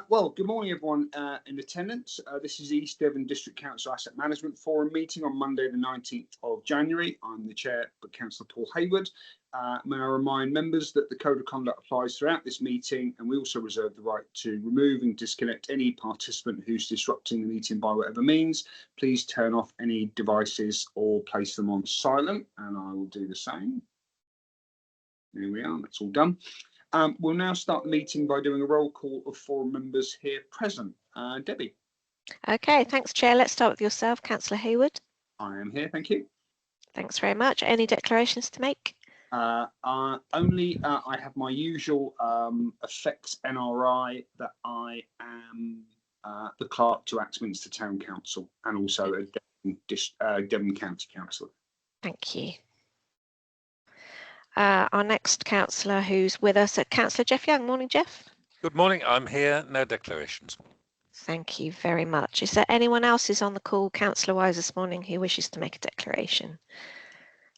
Well, good morning, everyone in attendance. This is East Devon District Council Asset Management Forum meeting on Monday, the 19th of January. I'm the Chair, Councillor Paul Hayward. May I remind members that the Code of Conduct applies throughout this meeting, and we also reserve the right to remove and disconnect any participant who's disrupting the meeting by whatever means. Please turn off any devices or place them on silent, and I will do the same. There we are, that's all done. We'll now start the meeting by doing a roll call of forum members here present. Debbie. Okay, thanks, Chair. Let's start with yourself, Councillor Hayward. I am here, thank you. Thanks very much. Any declarations to make? I have my usual effects NRI that I am the clerk to Axminster Town Council and also a Devon County Councillor. Thank you. Our next councillor who's with us, Councillor Jeff Young. Morning, Jeff. Good morning. I'm here. No declarations. Thank you very much. Is there anyone else who's on the call, councillor-wise, this morning who wishes to make a declaration?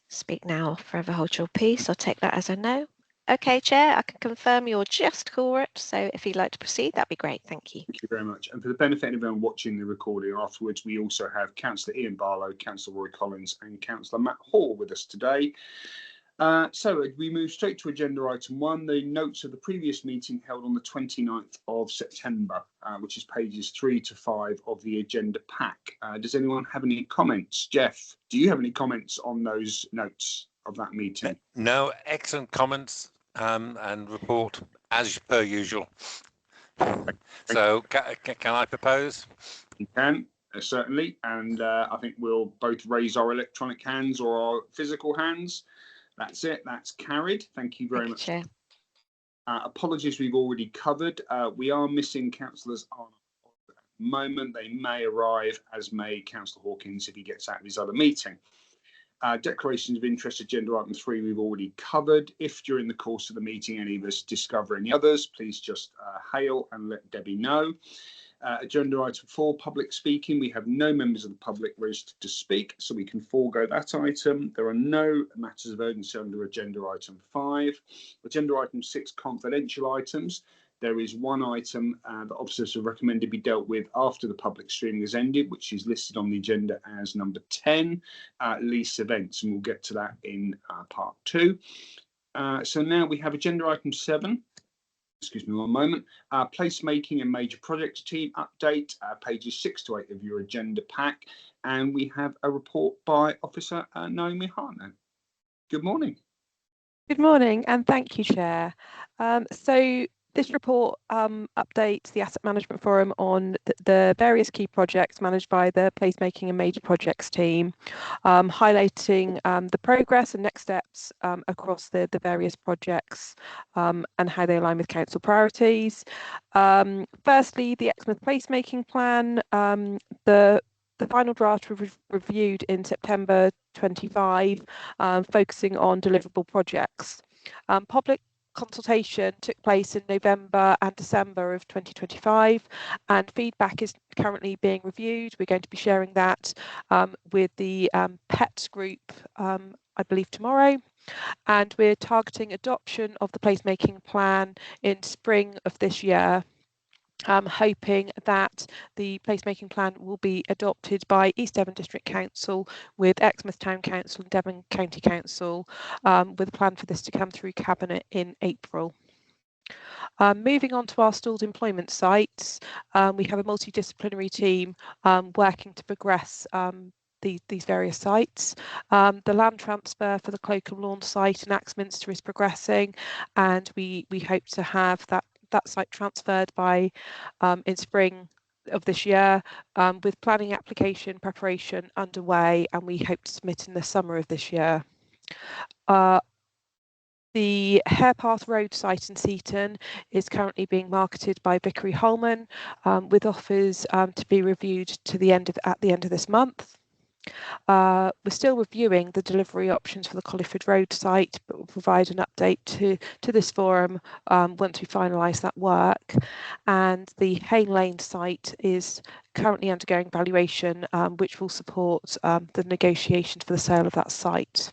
Speak now, forever hold your peace. I'll take that as a no. Okay, Chair, I can confirm you're just correct. So if you'd like to proceed, that'd be great. Thank you. Thank you very much. And for the benefit of everyone watching the recording afterwards, we also have Councillor Ian Barlow, Councillor Roy Collins and Councillor Matt Hall with us today. So we move straight to agenda item 1, the notes of the previous meeting held on the 29th of September, which is pages 3 to 5 of the agenda pack. Does anyone have any comments? Jeff, do you have any comments on those notes of that meeting? No, excellent comments and report as per usual. So can I propose? You can, certainly. And I think we'll both raise our electronic hands or our physical hands. That's it. That's carried. Thank you very much. Chair. Apologies, we've already covered. We are missing councillors on at the moment. They may arrive, as may Councillor Hawkins if he gets out of his other meeting. Declarations of interest, agenda item 3, we've already covered. If during the course of the meeting any of us discover any others, please just hail and let Debbie know. Agenda item 4, public speaking. We have no members of the public registered to speak, so we can forego that item. There are no matters of urgency under agenda item 5. Agenda item 6, confidential items. There is one item that officers have recommended be dealt with after the public streaming has ended, which is listed on the agenda as number 10, lease events, and we'll get to that in part 2. So now we have agenda item 7. Excuse me one moment. Placemaking and major projects team update, pages 6 to 8 of your agenda pack. And we have a report by Officer Naomi Hartnett. Good morning. Good morning, and thank you, Chair. So this report updates the Asset Management Forum on the various key projects managed by the Placemaking and Major Projects team, highlighting the progress and next steps across the various projects and how they align with council priorities. Firstly, the Exmouth Placemaking Plan, the final draft was reviewed in September 25, focusing on deliverable projects. Public consultation took place in November and December of 2025, and feedback is currently being reviewed. We're going to be sharing that with the PET group, I believe, tomorrow. And we're targeting adoption of the placemaking plan in spring of this year. Hoping that the placemaking plan will be adopted by East Devon District Council with Exmouth Town Council and Devon County Council, with a plan for this to come through Cabinet in April. Moving on to our stalled employment sites, we have a multidisciplinary team working to progress these various sites. The land transfer for the Cloakham Lawn site in Axminster is progressing, and we hope to have that site transferred by in spring of this year, with planning application preparation underway, and we hope to submit in the summer of this year. The Harepath Road site in Seaton is currently being marketed by Vickery Holman, with offers to be reviewed at the end of this month. We're still reviewing the delivery options for the Colliford Road site, but we'll provide an update to this forum once we finalise that work. And the Hayne Lane site is currently undergoing valuation, which will support the negotiations for the sale of that site.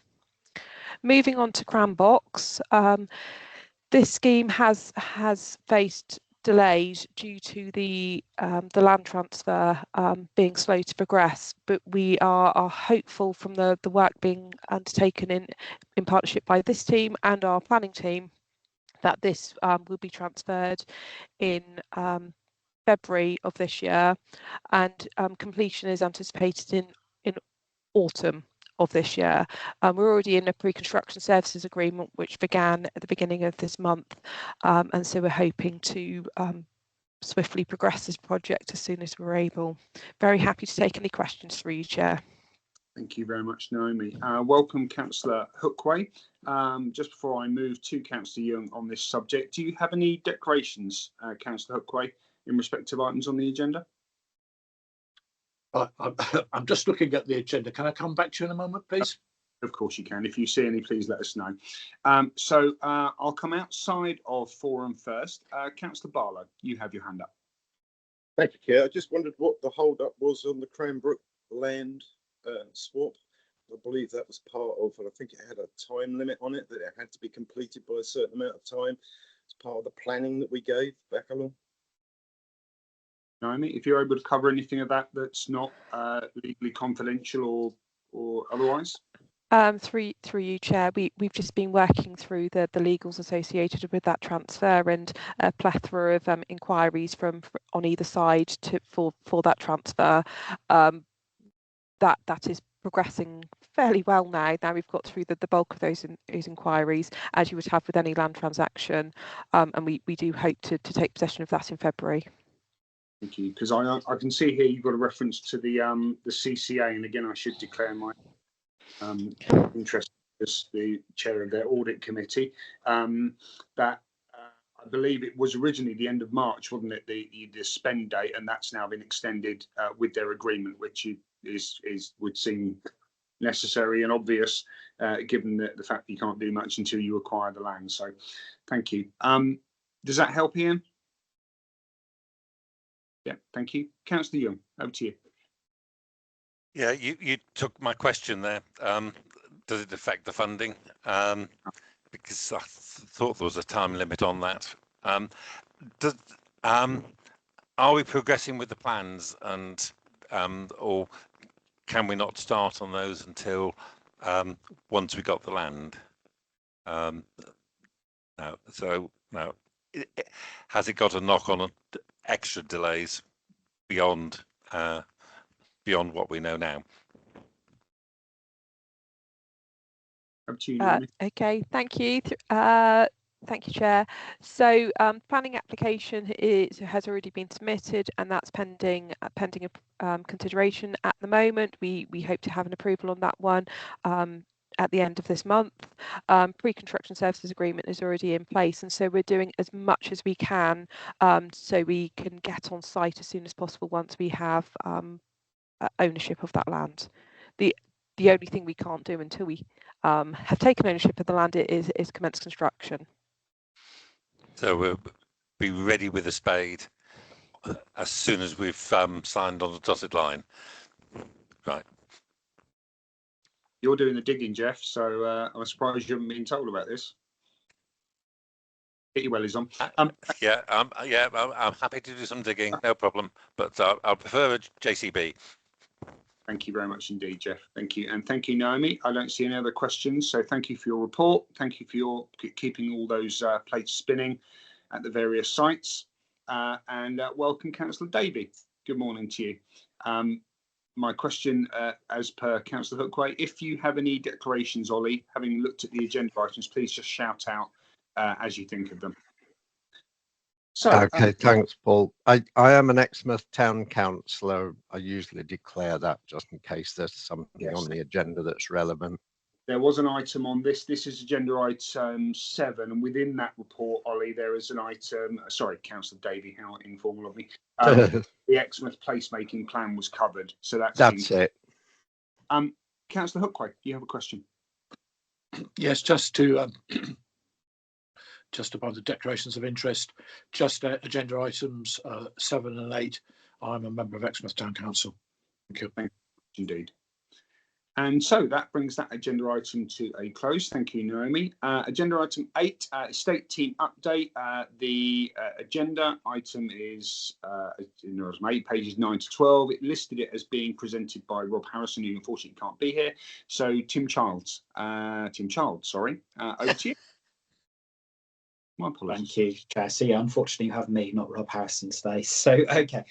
Moving on to Cranbox, this scheme has faced delayed due to the land transfer being slow to progress, but we are hopeful from the work being undertaken in partnership by this team and our planning team that this will be transferred in February of this year, and completion is anticipated in autumn of this year. We're already in a pre-construction services agreement which began at the beginning of this month, and so we're hoping to swiftly progress this project as soon as we're able. Very happy to take any questions through you, Chair. Thank you very much, Naomi. Welcome, Councillor Hookway. Just before I move to Councillor Young on this subject, do you have any declarations, Councillor Hookway, in respect of items on the agenda? I'm just looking at the agenda. Can I come back to you in a moment, please? Of course you can. If you see any, please let us know. I'll come outside of forum first. Councillor Barlow, you have your hand up. Thank you, Chair. I just wondered what the hold up was on the Cranbrook land swap. I believe that was part of, and I think it had a time limit on it, that it had to be completed by a certain amount of time. It's part of the planning that we gave back along. Naomi, if you're able to cover anything of that that's not legally confidential or otherwise. Through you, Chair, we've just been working through the legals associated with that transfer, and a plethora of inquiries from on either side for that transfer. That is progressing fairly well now. Now we've got through the bulk of those inquiries, as you would have with any land transaction, and we do hope to take possession of that in February. Thank you, because I can see here you've got a reference to the CCA, and again I should declare my interest as the chair of their audit committee. That I believe it was originally the end of March, wasn't it, the spend date, and that's now been extended with their agreement, which would seem necessary and obvious given the fact that you can't do much until you acquire the land. So thank you. Does that help, Ian? Yeah, thank you. Councillor Young, over to you. Yeah, you took my question there. Does it affect the funding? Because I thought there was a time limit on that. Are we progressing with the plans, and or can we not start on those until once we got the land? No. Has it got a knock on extra delays beyond what we know now? Up to you, okay, thank you. Thank you, Chair. So planning application has already been submitted, and that's pending consideration at the moment. We hope to have an approval on that one at the end of this month. Pre-construction services agreement is already in place, and so we're doing as much as we can so we can get on site as soon as possible once we have ownership of that land. The only thing we can't do until we have taken ownership of the land is commence construction. So we'll be ready with a spade as soon as we've signed on the dotted line. Right. You're doing the digging, Jeff, so I'm surprised you haven't been told about this. Get your wellies on. I'm happy to do some digging, no problem, but I'll prefer a JCB. Thank you very much indeed, Jeff. Thank you. And thank you, Naomi. I don't see any other questions, so thank you for your report. Thank you for your keeping all those plates spinning at the various sites. And welcome, Councillor Davey. Good morning to you. My question, as per Councillor Hookway, if you have any declarations, Ollie, having looked at the agenda items, please just shout out as you think of them. So, okay, thanks, Paul. I am an Exmouth Town Councillor. I usually declare that just in case there's something on the agenda that's relevant. There was an item on this. This is agenda item 7, and within that report, Ollie, there is an item. Sorry, Councillor Davey, how informal of me. The Exmouth placemaking plan was covered, so that's it. Councillor Hookway, you have a question? Yes, just to just about the declarations of interest, just agenda items 7 and 8. I'm a member of Exmouth Town Council. Thank you. Thank you indeed. And so that brings that agenda item to a close. Thank you, Naomi. Agenda item 8, estate team update. The agenda item is, 8, pages 9 to 12. It listed it as being presented by Rob Harrison, who unfortunately can't be here. So Tim Child, over to you. My apologies. Thank you, Chair. So yeah, unfortunately you have me, not Rob Harrison today. So okay.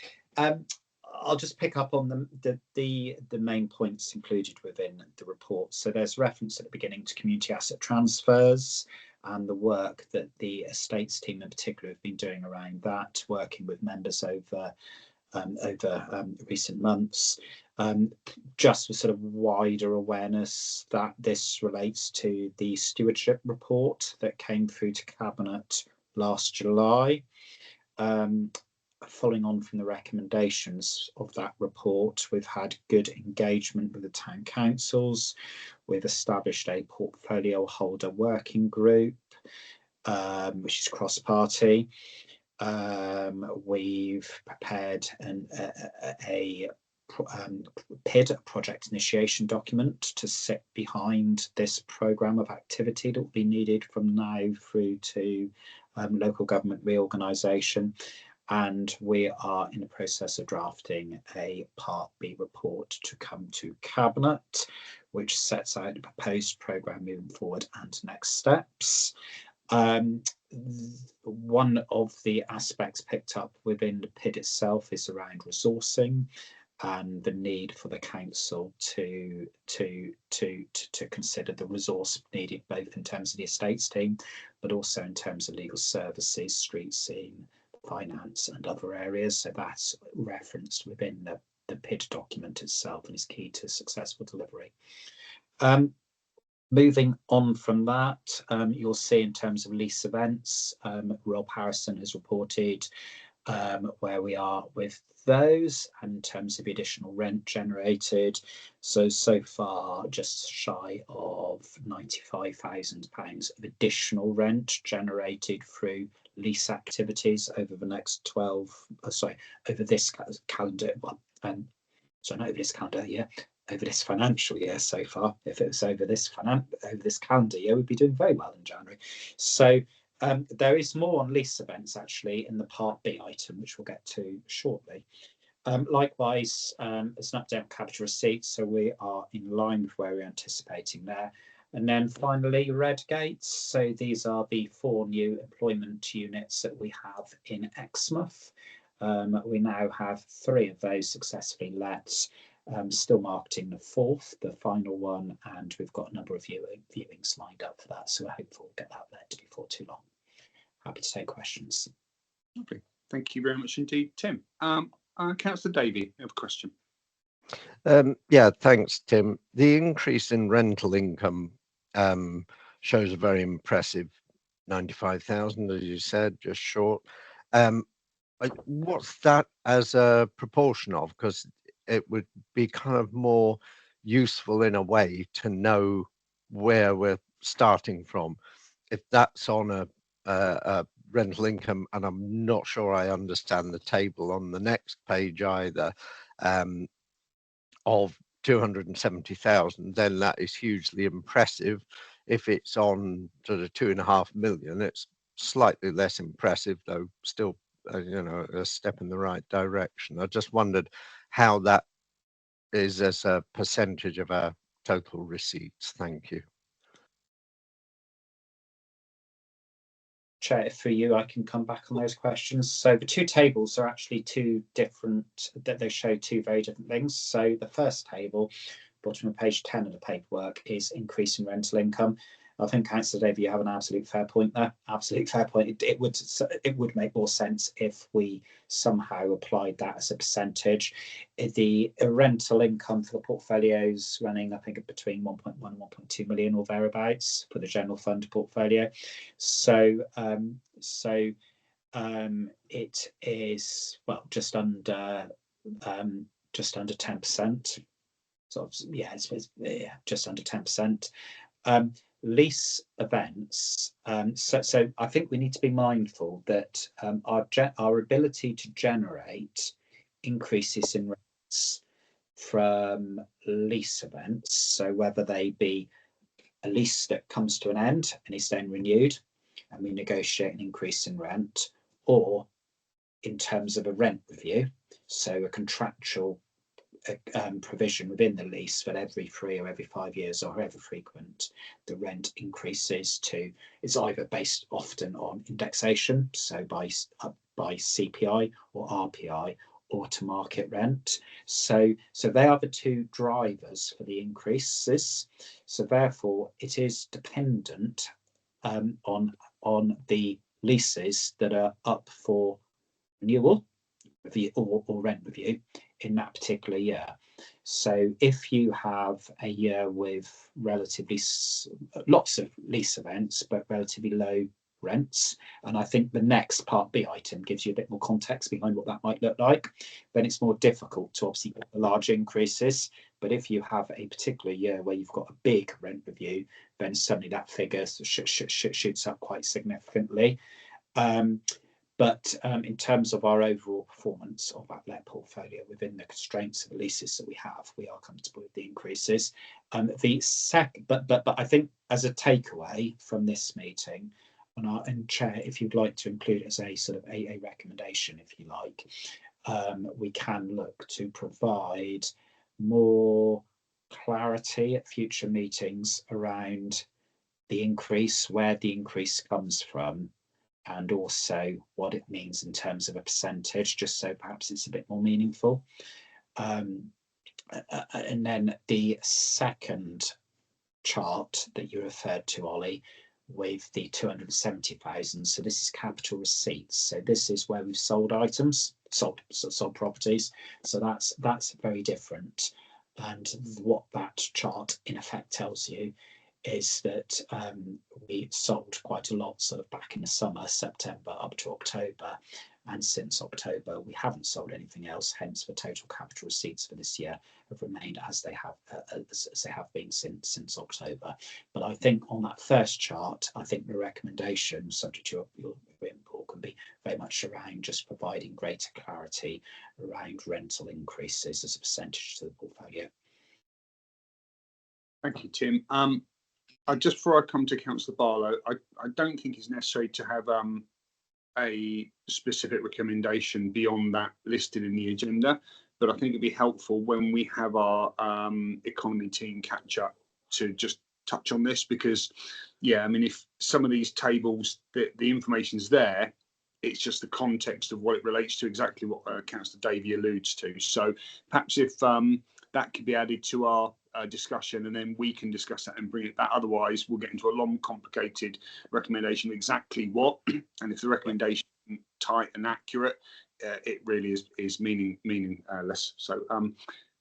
I'll just pick up on the main points included within the report. So there's reference at the beginning to community asset transfers and the work that the estates team in particular have been doing around that, working with members over recent months. Just for sort of wider awareness that this relates to the stewardship report that came through to Cabinet last July. Following on from the recommendations of that report, we've had good engagement with the town councils. We've established a portfolio holder working group, which is cross-party. We've prepared a PID, a project initiation document, to sit behind this programme of activity that will be needed from now through to local government reorganisation. And we are in the process of drafting a Part B report to come to Cabinet, which sets out the proposed programme moving forward and next steps. One of the aspects picked up within the PID itself is around resourcing and the need for the council to consider the resource needed, both in terms of the estates team, but also in terms of legal services, street scene, finance and other areas. So that's referenced within the PID document itself and is key to successful delivery. Moving on from that, you'll see in terms of lease events, Rob Harrison has reported where we are with those, and in terms of the additional rent generated. So far, just shy of £95,000 of additional rent generated through lease activities over the next over this calendar, not over this calendar year, over this financial year so far. If it was over this calendar year, we'd be doing very well in January. So there is more on lease events actually in the Part B item, which we'll get to shortly. Likewise, as an update on capital receipts, so we are in line with where we're anticipating there. And then finally, Redgate. So these are the 4 new employment units that we have in Exmouth. We now have 3 of those successfully let. Still marketing the 4th, the final one, and we've got a number of viewings lined up for that. So we're hopeful we'll get that let before too long. Happy to take questions. Lovely. Thank you very much indeed, Tim. Councillor Davey, you have a question. Yeah, thanks, Tim. The increase in rental income shows a very impressive 95,000, as you said, just short. What's that as a proportion of? Because it would be kind of more useful in a way to know where we're starting from. If that's on a rental income, and I'm not sure I understand the table on the next page either, of 270,000, then that is hugely impressive. If it's on sort of 2.5 million, it's slightly less impressive, though still a step in the right direction. I just wondered how that is as a percentage of our total receipts. Thank you. Chair, for you, I can come back on those questions. So the 2 tables are actually 2 different, that they show 2 very different things. So the first table, bottom of page 10 of the paperwork, is increase in rental income. I think, Councillor Davey, you have an absolute fair point there. Absolute fair point. It would make more sense if we somehow applied that as a percentage. The rental income for the portfolios running, I think, between 1.1 and 1.2 million or thereabouts for the general fund portfolio. So it is, well, just under 10%. So yeah, it's just under 10%. Lease events. So I think we need to be mindful that our ability to generate increases in rents from lease events, so whether they be a lease that comes to an end and is then renewed and we negotiate an increase in rent, or in terms of a rent review, so a contractual provision within the lease that every 3 or every 5 years, or however frequent, the rent increases to, is either based often on indexation, so by CPI or RPI, or to market rent. So they are the two drivers for the increases. So therefore it is dependent on the leases that are up for renewal or rent review in that particular year. So if you have a year with relatively lots of lease events but relatively low rents, and I think the next Part B item gives you a bit more context behind what that might look like, then it's more difficult to obviously get the large increases. But if you have a particular year where you've got a big rent review, then suddenly that figure shoots up quite significantly. But in terms of our overall performance of that let portfolio within the constraints of the leases that we have, we are comfortable with the increases. But I think as a takeaway from this meeting, and Chair, if you'd like to include it as a sort of a recommendation, if you like, we can look to provide more clarity at future meetings around the increase, where the increase comes from, and also what it means in terms of a percentage, just so perhaps it's a bit more meaningful. And then the second chart that you referred to, Ollie, with the 270,000. So this is capital receipts. So this is where we've sold items, sold properties. So that's very different. And what that chart in effect tells you is that we sold quite a lot sort of back in the summer, September up to October, and since October we haven't sold anything else. Hence, the total capital receipts for this year have remained as they have been since October. But I think on that first chart, I think the recommendation, subject to your input, can be very much around just providing greater clarity around rental increases as a percentage to the portfolio. Thank you, Tim. Just before I come to Councillor Barlow, I don't think it's necessary to have a specific recommendation beyond that listed in the agenda, but I think it'd be helpful when we have our economy team catch up to just touch on this, because, yeah, I mean, if some of these tables, the information's there, it's just the context of what it relates to, exactly what Councillor Davey alludes to. So perhaps if that could be added to our discussion, and then we can discuss that and bring it back. Otherwise, we'll get into a long, complicated recommendation of exactly what, and if the recommendation is tight and accurate, it really is meaningless. So,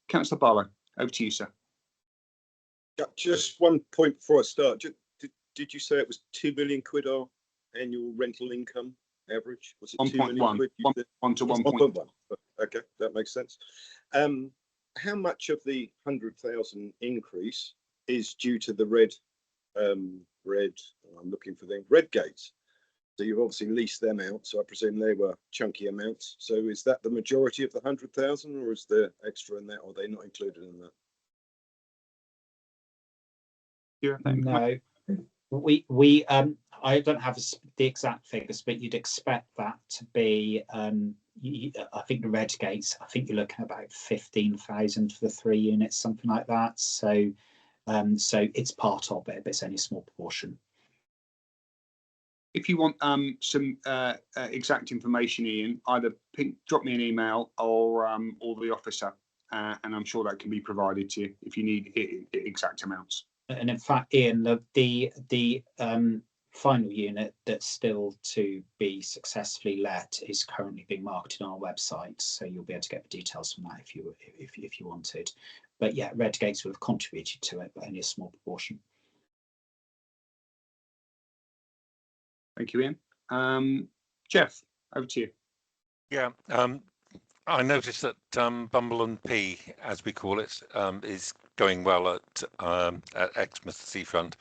Councillor Barlow, over to you, sir. Yeah, just one point before I start. Did you say it was 2 million quid our annual rental income average? Was it 2 million quid? 1 to 1.1. Okay, that makes sense. How much of the 100,000 increase is due to the red gates? So you've obviously leased them out, so I presume they were chunky amounts. So is that the majority of the 100,000, or is there extra in that, or are they not included in that? Yeah, no, we I don't have the exact figures, but you'd expect that to be I think the red gates, I think you're looking at about 15,000 for the 3 units, something like that. So so it's part of it, but it's only a small proportion. If you want some exact information, Ian, either drop me an email or the officer, and I'm sure that can be provided to you if you need exact amounts. And in fact, Ian, the final unit that's still to be successfully let is currently being marketed on our website, so you'll be able to get the details from that if you wanted. But yeah, red gates will have contributed to it, but only a small proportion. Thank you, Ian. Jeff, over to you. Yeah, I noticed that Bumble and P, as we call it, is going well at Exmouth Seafront.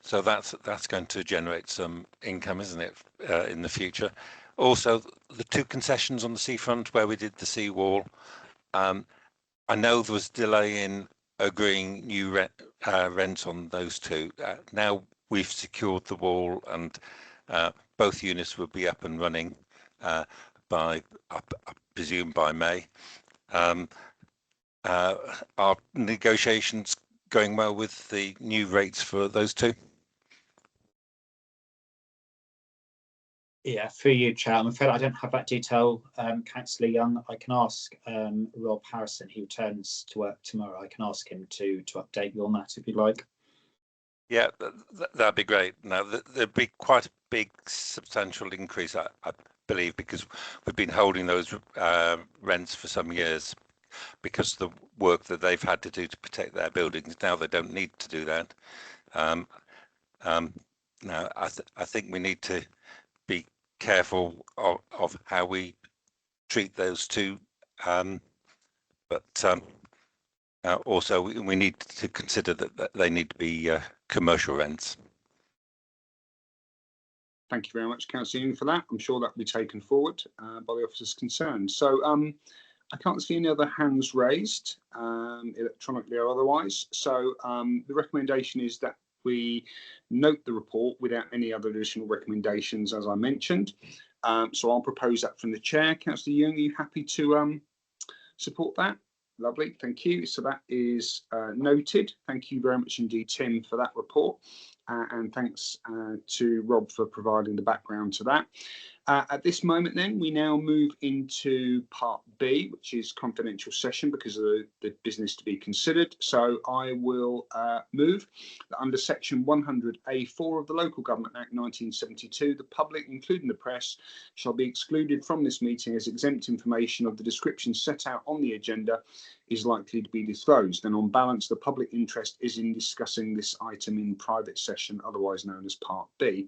So that's going to generate some income, isn't it, in the future? Also, the 2 concessions on the seafront where we did the seawall, I know there was delay in agreeing new rents on those 2. Now we've secured the wall, and both units will be up and running by, I presume, by May. Are negotiations going well with the new rates for those 2? Yeah, for you, Chair. I'm afraid I don't have that detail, Councillor Young. I can ask Rob Harrison. He returns to work tomorrow. I can ask him to update you on that if you'd like. Yeah, that'd be great. Now, there'd be quite a big substantial increase, I believe, because we've been holding those rents for some years because of the work that they've had to do to protect their buildings. Now they don't need to do that. Now, I think we need to be careful of how we treat those 2, but also we need to consider that they need to be commercial rents. Thank you very much, Councillor Young, for that. I'm sure that will be taken forward by the officers concerned. So I can't see any other hands raised, electronically or otherwise. So the recommendation is that we note the report without any other additional recommendations, as I mentioned. So I'll propose that from the chair. Councillor Young, are you happy to support that? Lovely, thank you. So that is noted. Thank you very much indeed, Tim, for that report. And thanks to Rob for providing the background to that. At this moment then, we now move into part B, which is confidential session because of the business to be considered. So I will move that under section 100A4 of the Local Government Act 1972, the public, including the press, shall be excluded from this meeting as exempt information of the description set out on the agenda is likely to be disclosed. And on balance, the public interest is in discussing this item in private session, otherwise known as part B.